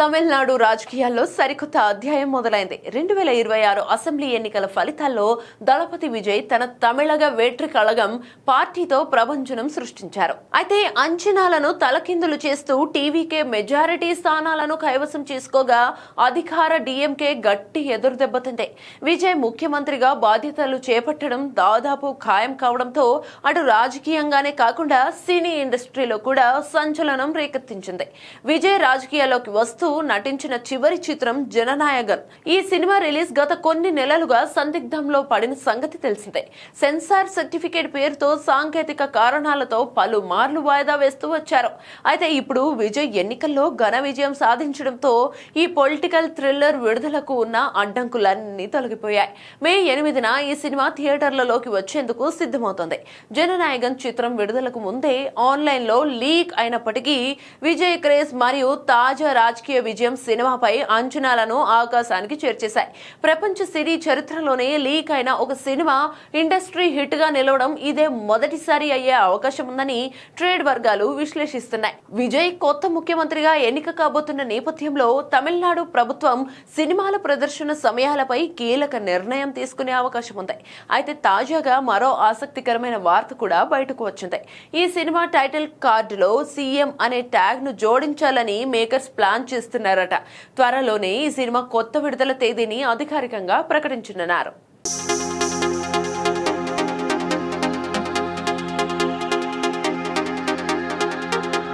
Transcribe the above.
తమిళనాడు రాజకీయాల్లో సరికొత్త అధ్యాయం మొదలైంది. 2026 అసెంబ్లీ ఎన్నికల ఫలితాల్లో దళపతి విజయ్ తన తమిళగ వేట్రి కళగం పార్టీతో ప్రభంజనం సృష్టించారు. అయితే అంచనాలను తలకిందులు చేస్తూ టీవీకే మెజారిటీ స్థానాలను కైవసం చేసుకోగా అధికార డీఎంకే గట్టి ఎదురుదెబ్బతింది. విజయ్ ముఖ్యమంత్రిగా బాధ్యతలు చేపట్టడం దాదాపు ఖాయం కావడంతో అటు రాజకీయంగానే కాకుండా సినీ ఇండస్ట్రీలో కూడా సంచలనం రేకెత్తించింది. విజయ్ రాజకీయాల్లోకి వస్తూ నటించిన చివరి చిత్రం జననాయగన్. ఈ సినిమా రిలీజ్ గత కొన్ని నెలలుగా సందిగ్ధంలో పడిన సంగతి తెలిసిందే. సెన్సార్ సర్టిఫికేట్ పేరుతో సాంకేతిక కారణాలతో పలుమార్లు వాయిదా వేస్తూ వచ్చారు. అయితే ఇప్పుడు విజయ్ ఎన్నికల్లో ఘన విజయం సాధించడంతో ఈ పొలిటికల్ థ్రిల్లర్ విడుదలకు ఉన్న అడ్డంకులన్నీ తొలగిపోయాయి. మే 8న ఈ సినిమా థియేటర్లలోకి వచ్చేందుకు సిద్ధమవుతోంది. జననాయగన్ చిత్రం విడుదలకు ముందే ఆన్లైన్ లో లీక్ అయినప్పటికీ విజయ్ క్రేజ్ మరియు తాజా రాజకీయ విజయం సినిమాపై అంచనాలను ఆకాశానికి చేర్చేశాయి. ప్రపంచ సినీ చరిత్రలోనే లీక్ అయిన ఒక సినిమా ఇండస్ట్రీ హిట్ గా నిలవడం ఇదే మొదటిసారి అయ్యే అవకాశం ఉందని ట్రేడ్ వర్గాలు విశ్లేషిస్తున్నాయి. విజయ్ కొత్త ముఖ్యమంత్రిగా ఎన్నిక కాబోతున్న నేపథ్యంలో తమిళనాడు ప్రభుత్వం సినిమాల ప్రదర్శన సమయాలపై కీలక నిర్ణయం తీసుకునే అవకాశం ఉంది. అయితే తాజాగా మరో ఆసక్తికరమైన వార్త కూడా బయటకు వచ్చింది. ఈ సినిమా టైటిల్ కార్డులో సీఎం అనే ట్యాగ్ ను జోడించాలని మేకర్స్ ప్లాన్ చేస్తున్నారట. త్వరలోనే ఈ సినిమా కొత్త విడుదల తేదీని అధికారికంగా ప్రకటించనున్నారు.